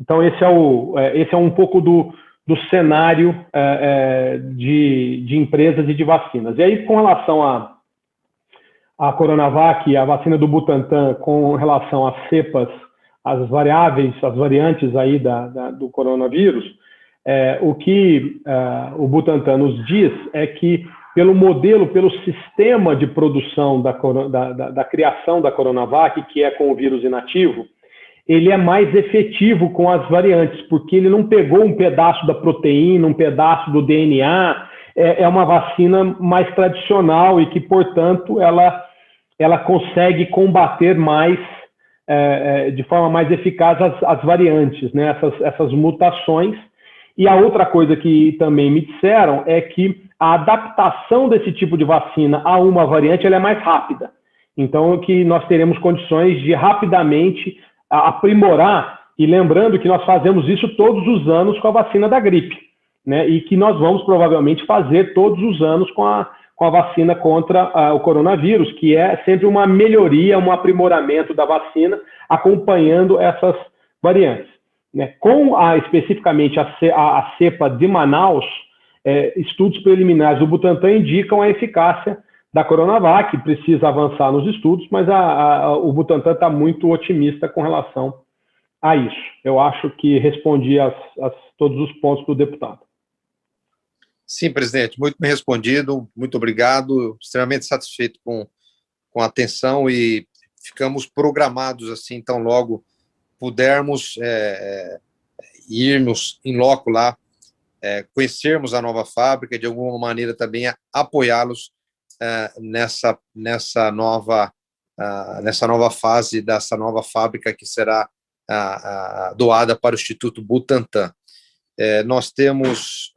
Então, esse é um pouco do cenário de empresas e de vacinas. E aí, com relação a Coronavac, a vacina do Butantan, com relação às cepas, as variantes aí do coronavírus, o que o Butantan nos diz é que pelo sistema de produção da criação da Coronavac, que é com o vírus inativo, ele é mais efetivo com as variantes, porque ele não pegou um pedaço da proteína, um pedaço do DNA, é uma vacina mais tradicional e que, portanto, ela consegue combater mais, de forma mais eficaz, as variantes, né? essas mutações. E a outra coisa que também me disseram é que a adaptação desse tipo de vacina a uma variante ela é mais rápida. Então, que nós teremos condições de rapidamente aprimorar, e lembrando que nós fazemos isso todos os anos com a vacina da gripe, né? E que nós vamos provavelmente fazer todos os anos com a vacina contra o coronavírus, que é sempre uma melhoria, um aprimoramento da vacina, acompanhando essas variantes. Né? Especificamente a cepa de Manaus, estudos preliminares do Butantan indicam a eficácia da Coronavac, precisa avançar nos estudos, mas o Butantan está muito otimista com relação a isso. Eu acho que respondi a todos os pontos do deputado. Sim, presidente, muito bem respondido, muito obrigado, extremamente satisfeito com a atenção e ficamos programados assim, tão logo pudermos irmos em loco lá, conhecermos a nova fábrica e de alguma maneira também apoiá-los nessa nova fase dessa nova fábrica que será doada para o Instituto Butantan. Nós temos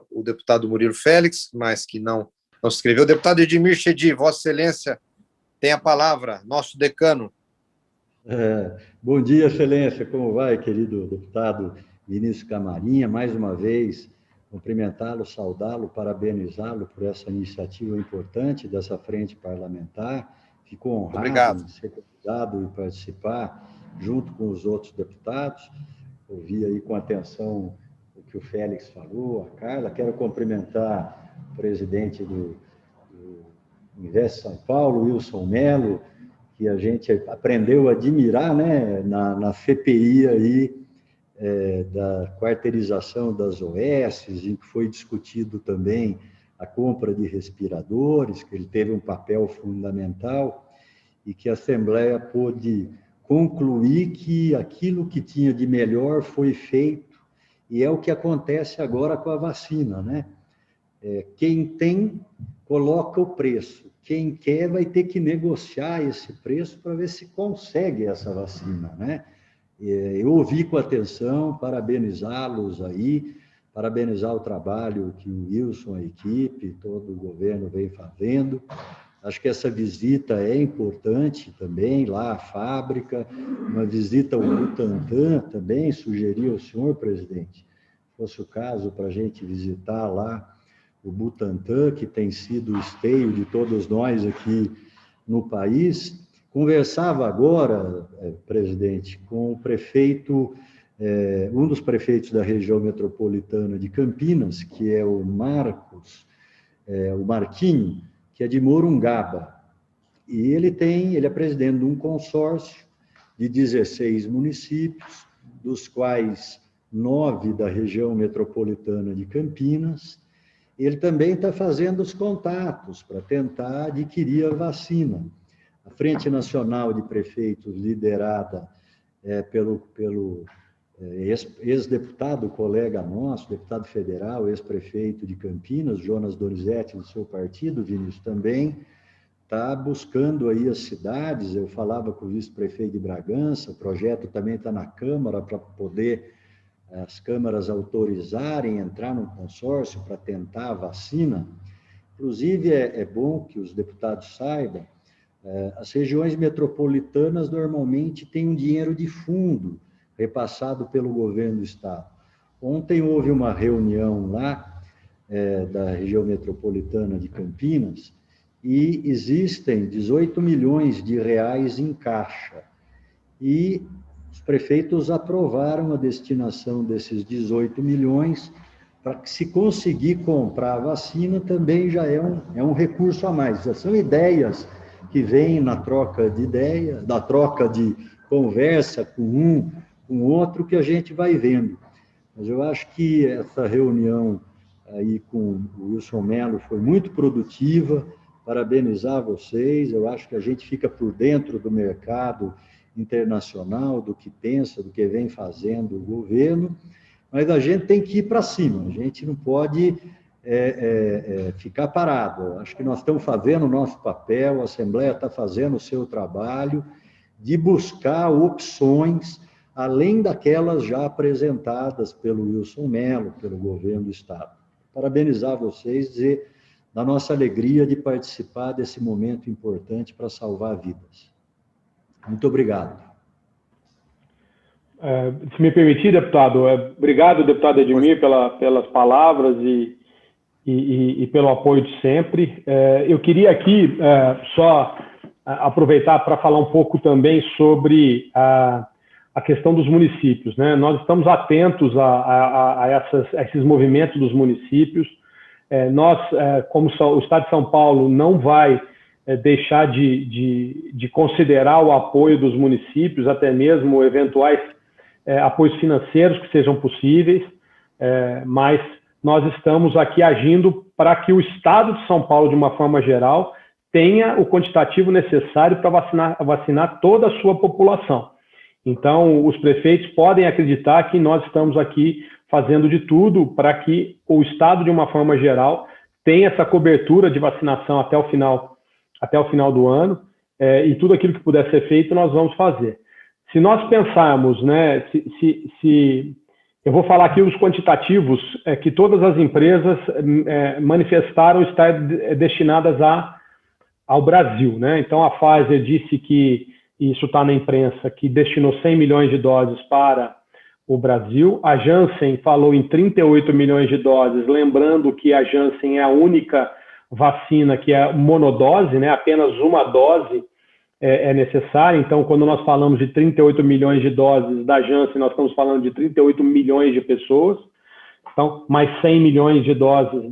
o deputado Murilo Félix, mas que não se inscreveu. Deputado Edmir Chedi, Vossa Excelência tem a palavra, nosso decano. Bom dia, Excelência, como vai, querido deputado Vinícius Camarinha? Mais uma vez, cumprimentá-lo, saudá-lo, parabenizá-lo por essa iniciativa importante dessa frente parlamentar. Fico honrado de ser convidado e participar junto com os outros deputados. Ouvi aí com atenção o que o Félix falou, a Carla. Quero cumprimentar o presidente do Invest São Paulo, Wilson Mello, que a gente aprendeu a admirar, né, na CPI aí, da quarteirização das OSs, em que foi discutido também a compra de respiradores, que ele teve um papel fundamental, e que a Assembleia pôde concluir que aquilo que tinha de melhor foi feito, e é o que acontece agora com a vacina, né? Quem tem, coloca o preço. Quem quer vai ter que negociar esse preço para ver se consegue essa vacina, né? Eu ouvi com atenção, parabenizá-los aí, parabenizar o trabalho que o Wilson, a equipe, todo o governo vem fazendo. Acho que essa visita é importante também, lá à fábrica, uma visita ao Butantan também, sugeri ao senhor, presidente, se fosse o caso, para a gente visitar lá o Butantan, que tem sido o esteio de todos nós aqui no país, Conversava agora, presidente, com o prefeito, um dos prefeitos da região metropolitana de Campinas, que é o Marquinho, que é de Morungaba. E ele é presidente de um consórcio de 16 municípios, dos quais 9 da região metropolitana de Campinas. Ele também está fazendo os contatos para tentar adquirir a vacina. A Frente Nacional de Prefeitos, liderada pelo ex-deputado, colega nosso, deputado federal, ex-prefeito de Campinas, Jonas Donizete, do seu partido, Vinícius, também está buscando aí as cidades. Eu falava com o vice-prefeito de Bragança, o projeto também está na Câmara para poder as câmaras autorizarem entrar no consórcio para tentar a vacina. Inclusive, é bom que os deputados saibam, as regiões metropolitanas normalmente têm um dinheiro de fundo repassado pelo governo do estado. Ontem houve uma reunião lá da região metropolitana de Campinas e existem 18 milhões de reais em caixa. E os prefeitos aprovaram a destinação desses 18 milhões para que, se conseguir comprar a vacina, também já é um recurso a mais. Já são ideias que vêm na troca de ideia, da troca de conversa com um, com outro, que a gente vai vendo. Mas eu acho que essa reunião aí com o Wilson Mello foi muito produtiva. Parabenizar vocês. Eu acho que a gente fica por dentro do mercado internacional, do que pensa, do que vem fazendo o governo, mas a gente tem que ir para cima, a gente não pode ficar parado. Eu acho que nós estamos fazendo o nosso papel, a Assembleia está fazendo o seu trabalho de buscar opções, além daquelas já apresentadas pelo Wilson Mello, pelo governo do estado. Parabenizar vocês, dizer da nossa alegria de participar desse momento importante para salvar vidas. Muito obrigado. Se me permitir, deputado, obrigado, deputado Edmir, pelas palavras e pelo apoio de sempre. Eu queria aqui só aproveitar para falar um pouco também sobre a questão dos municípios, né? Nós estamos atentos a esses movimentos dos municípios. Nós, como o Estado de São Paulo, não vai deixar de considerar o apoio dos municípios, até mesmo eventuais apoios financeiros que sejam possíveis, mas nós estamos aqui agindo para que o Estado de São Paulo, de uma forma geral, tenha o quantitativo necessário para vacinar toda a sua população. Então, os prefeitos podem acreditar que nós estamos aqui fazendo de tudo para que o Estado, de uma forma geral, tenha essa cobertura de vacinação até o final do ano, e tudo aquilo que puder ser feito, nós vamos fazer. Se nós pensarmos, né, eu vou falar aqui os quantitativos que todas as empresas manifestaram estar destinadas ao Brasil, né? Então, a Pfizer disse que, isso está na imprensa, que destinou 100 milhões de doses para o Brasil. A Janssen falou em 38 milhões de doses, lembrando que a Janssen é a única vacina que é monodose, né? Apenas uma dose é necessária. Então, quando nós falamos de 38 milhões de doses da Janssen, nós estamos falando de 38 milhões de pessoas. Então, mais 100 milhões de doses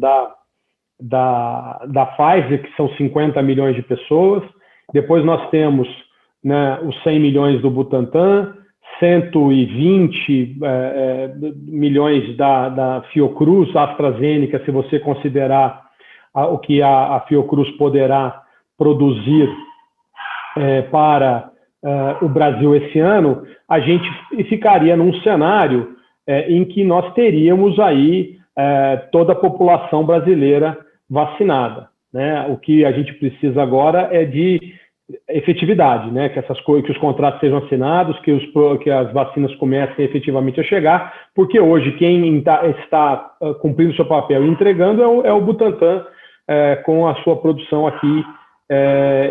da Pfizer, que são 50 milhões de pessoas. Depois nós temos, né, os 100 milhões do Butantan, 120 milhões da Fiocruz, AstraZeneca, se você considerar o que a Fiocruz poderá produzir para o Brasil esse ano, a gente ficaria num cenário em que nós teríamos aí toda a população brasileira vacinada, né? O que a gente precisa agora é de efetividade, né? Que os contratos sejam assinados, que as vacinas comecem efetivamente a chegar, porque hoje quem está cumprindo o seu papel e entregando é o Butantan, com a sua produção aqui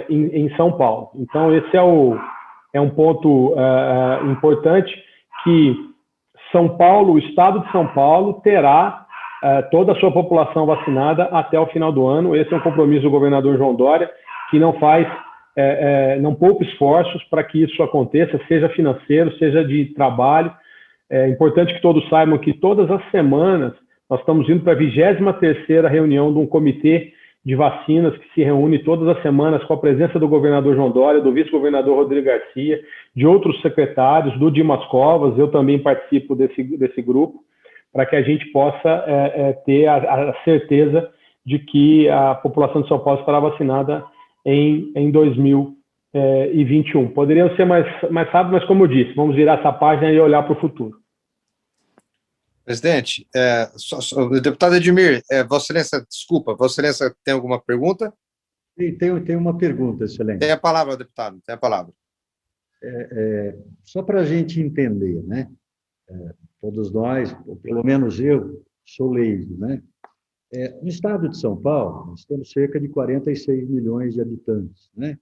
em São Paulo. Então, esse é um ponto importante, que São Paulo, o Estado de São Paulo, terá toda a sua população vacinada até o final do ano. Esse é um compromisso do governador João Dória, que não faz não poupa esforços para que isso aconteça, seja financeiro, seja de trabalho. É importante que todos saibam que todas as semanas nós estamos indo para a 23ª reunião de um comitê de vacinas que se reúne todas as semanas com a presença do governador João Dória, do vice-governador Rodrigo Garcia, de outros secretários, do Dimas Covas. Eu também participo desse grupo, para que a gente possa ter a certeza de que a população de São Paulo estará vacinada em 2021. Poderiam ser mais rápido, mas como eu disse, vamos virar essa página e olhar para o futuro. Presidente, deputado Edmir, Vossa Excelência tem alguma pergunta? Tem uma pergunta, Excelência. Tem a palavra, deputado, tem a palavra. Só para a gente entender, né? Todos nós, ou pelo menos eu, sou leigo, né? No estado de São Paulo, nós temos cerca de 46 milhões de habitantes, né?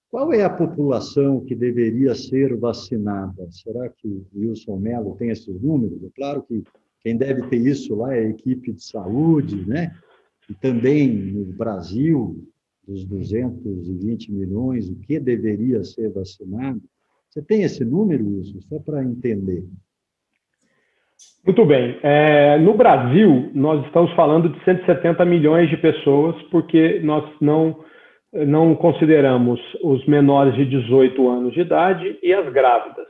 Qual é a população que deveria ser vacinada? Será que o Wilson Mello tem esses números? É claro que quem deve ter isso lá é a equipe de saúde, né? E também no Brasil, dos 220 milhões, o que deveria ser vacinado? Você tem esse número, Wilson? Só para entender. Muito bem. No Brasil, nós estamos falando de 170 milhões de pessoas, porque nós não consideramos os menores de 18 anos de idade e as grávidas.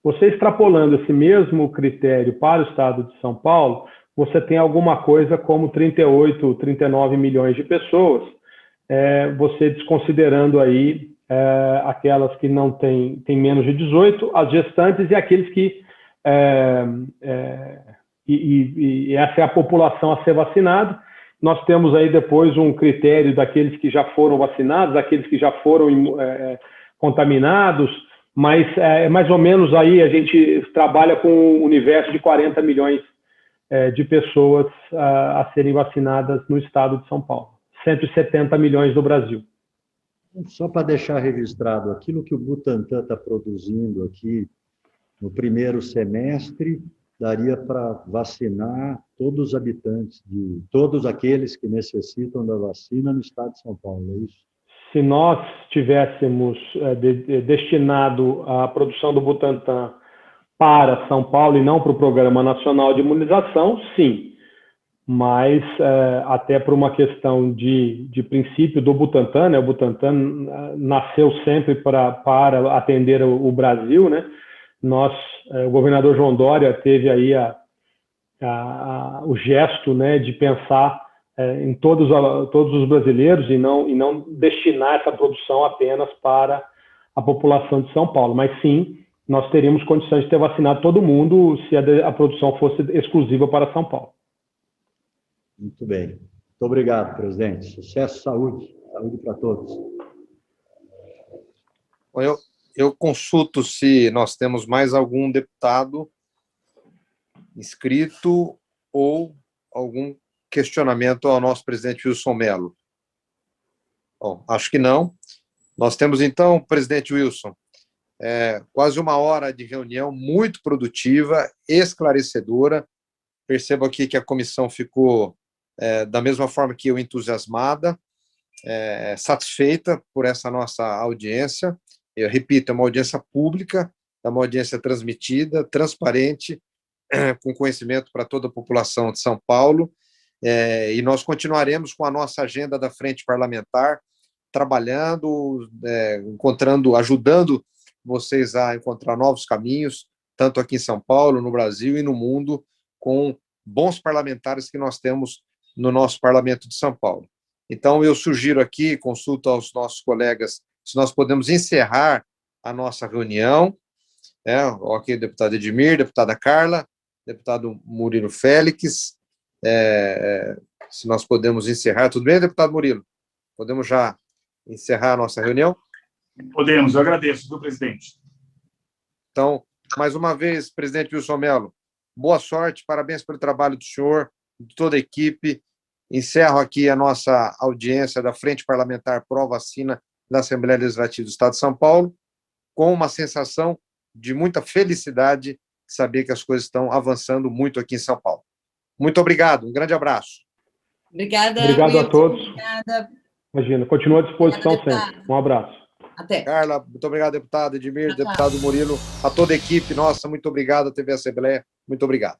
Você extrapolando esse mesmo critério para o estado de São Paulo, você tem alguma coisa como 38, 39 milhões de pessoas, você desconsiderando aí aquelas que não têm menos de 18, as gestantes e aqueles que... e essa é a população a ser vacinada. Nós temos aí depois um critério daqueles que já foram vacinados, daqueles que já foram contaminados, mas mais ou menos aí a gente trabalha com um universo de 40 milhões de pessoas a serem vacinadas no estado de São Paulo. 170 milhões no Brasil. Só para deixar registrado, aquilo que o Butantan está produzindo aqui no primeiro semestre, daria para vacinar todos os habitantes, todos aqueles que necessitam da vacina no estado de São Paulo, é isso? Se nós tivéssemos destinado a produção do Butantan para São Paulo e não para o Programa Nacional de Imunização, sim. Mas até por uma questão de princípio do Butantan, né? O Butantan nasceu sempre para atender o Brasil, né? O governador João Dória teve aí o gesto, né, de pensar em todos os brasileiros e não destinar essa produção apenas para a população de São Paulo. Mas sim, nós teríamos condições de ter vacinado todo mundo se a produção fosse exclusiva para São Paulo. Muito bem. Muito obrigado, presidente. Sucesso, saúde. Saúde para todos. Eu consulto se nós temos mais algum deputado inscrito ou algum questionamento ao nosso presidente Wilson Mello. Bom, acho que não. Nós temos, então, presidente Wilson, quase uma hora de reunião muito produtiva, esclarecedora. Percebo aqui que a comissão ficou, da mesma forma que eu, entusiasmada, satisfeita por essa nossa audiência. Eu repito, é uma audiência pública, é uma audiência transmitida, transparente, com conhecimento para toda a população de São Paulo, e nós continuaremos com a nossa agenda da Frente Parlamentar, trabalhando, ajudando vocês a encontrar novos caminhos, tanto aqui em São Paulo, no Brasil e no mundo, com bons parlamentares que nós temos no nosso Parlamento de São Paulo. Então, eu sugiro aqui, consulto aos nossos colegas, se nós podemos encerrar a nossa reunião, ok, deputado Edmir, deputada Carla, deputado Murilo Félix, se nós podemos encerrar, tudo bem, deputado Murilo? Podemos já encerrar a nossa reunião? Podemos, eu agradeço, viu, presidente? Então, mais uma vez, presidente Wilson Mello, boa sorte, parabéns pelo trabalho do senhor, de toda a equipe. Encerro aqui a nossa audiência da Frente Parlamentar Pró-Vacina da Assembleia Legislativa do Estado de São Paulo, com uma sensação de muita felicidade de saber que as coisas estão avançando muito aqui em São Paulo. Muito obrigado, um grande abraço. Obrigada, Obrigado Wilson, a todos. Obrigada. Imagina, continua à disposição sempre. Um abraço. Até. Carla, muito obrigado, deputado Edmir, deputado Murilo, a toda a equipe, nossa, muito obrigado, TV Assembleia, muito obrigado.